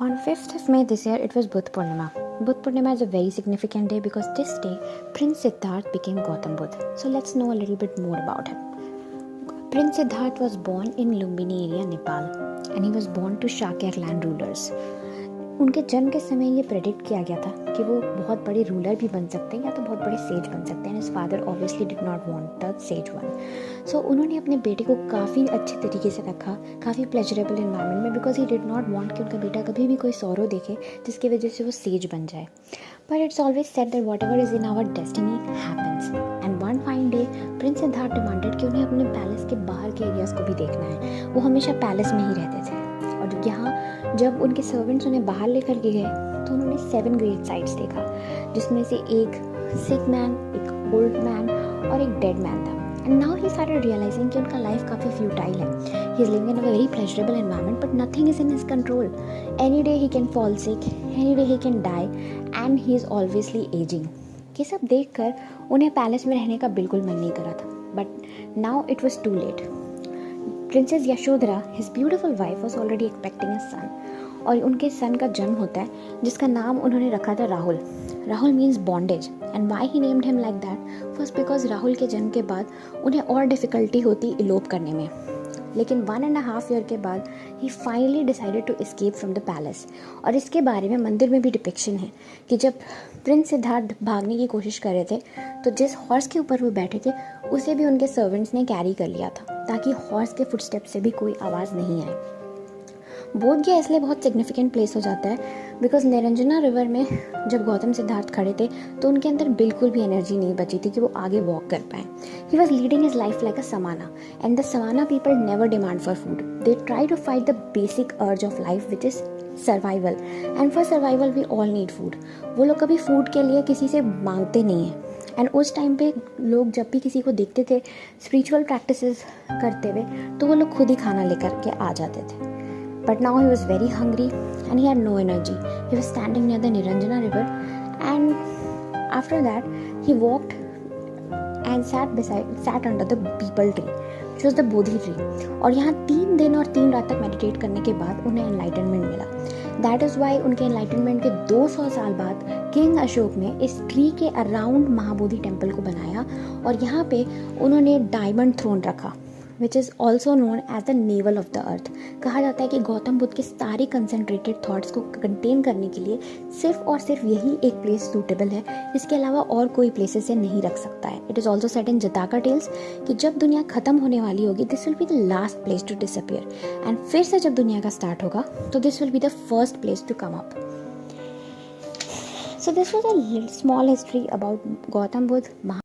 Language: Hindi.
On 5th of May this year, it was Buddha Purnima. Buddha Purnima is a very significant day because this day, Prince Siddharth became Gautam Buddha. So let's know a little bit more about him. Prince Siddharth was born in Lumbini area, Nepal, and he was born to Shakya clan rulers. उनके जन्म के समय ये प्रेडिक्ट किया गया था कि वो बहुत बड़े रूलर भी बन सकते हैं या तो बहुत बड़े सेज बन सकते हैं. His father obviously did not want the sage one. So उन्होंने अपने बेटे को काफ़ी अच्छे तरीके से रखा, काफ़ी प्लेजरेबल इन्वायरमेंट में, because he did not want कि उनका बेटा कभी भी कोई सौरो देखे जिसकी वजह से वो सेज बन जाए. पर it's always said that whatever is in our destiny happens. And one fine day prince Siddharth demanded कि उन्हें अपने पैलेस के बाहर के एरियाज़ को भी देखना है. वो हमेशा पैलेस में ही रहते थे और यहाँ जब उनके सर्वेंट्स उन्हें बाहर लेकर के गए तो उन्होंने 7 ग्रेट साइट्स देखा, जिसमें से एक सिक मैन, एक ओल्ड मैन और एक डेड मैन था. And now he started realising कि उनका लाइफ काफ़ी फ्यूटाइल है. He is living in a very pleasurable environment but nothing is in his control. Any day he can fall sick, any day he can die and he is always ageing. ये सब देख कर उन्हें पैलेस में रहने का बिल्कुल मन नहीं करा था. But now it was too late. Princess Yashodhara, his beautiful wife, was already expecting a son. और उनके सन का जन्म होता है जिसका नाम उन्होंने रखा था Rahul. Rahul means bondage. And why he named him like that first because Rahul के जन्म के बाद उन्हें और डिफ़िकल्टी होती इलोप करने में. लेकिन 1.5 ईयर के बाद he finally decided to escape from the palace. और इसके बारे में मंदिर में भी डिपिक्शन है कि जब प्रिंस सिद्धार्थ भागने की कोशिश कर रहे थे तो जिस हॉर्स के ऊपर वो बैठे थे उसे भी उनके सर्वेंट्स ने कैरी कर लिया था ताकि हॉर्स के फुटस्टेप से भी कोई आवाज़ नहीं आए. बोधगया इसलिए बहुत सिग्निफिकेंट प्लेस हो जाता है बिकॉज निरंजना रिवर में जब गौतम सिद्धार्थ खड़े थे तो उनके अंदर बिल्कुल भी एनर्जी नहीं बची थी कि वो आगे वॉक कर पाएँ. He was leading his life like a samana and the samana people never demand for food. They try to fight the basic urge of life which is survival. And for survival we all need food. वो लोग कभी फूड के लिए किसी से मांगते नहीं हैं. एंड उस टाइम पे लोग जब भी किसी को देखते थे स्पिरिचुअल प्रैक्टिसेस करते हुए तो वो लोग खुद ही खाना लेकर के आ जाते थे. But now he was very hungry and he had no energy. He was standing near the Niranjana river and after that he walked and sat under the peepal tree which was the Bodhi tree. और यहाँ 3 दिन और 3 रात तक मेडिटेट करने के बाद उन्हें एनलाइटनमेंट मिला. दैट इज़ वाई उनके एनलाइटनमेंट के 200 साल बाद किंग अशोक ने इस ट्री के अराउंड महाबोधि टेम्पल को बनाया और यहाँ पे उन्होंने डायमंड थ्रोन रखा which is also known as the navel of the earth. कहा जाता है कि गौतम बुद्ध के सारे कंसनट्रेटेड थॉट्स को कंटेन करने के लिए सिर्फ और सिर्फ यही एक प्लेस सूटेबल है. इसके अलावा और कोई प्लेसेस से नहीं रख सकता है. It is also set in Jataka tales कि जब दुनिया ख़त्म होने वाली होगी this will be the last place to disappear and फिर से जब दुनिया का स्टार्ट होगा तो this will be the first place to come up. So this was a small history about Gautam Buddha.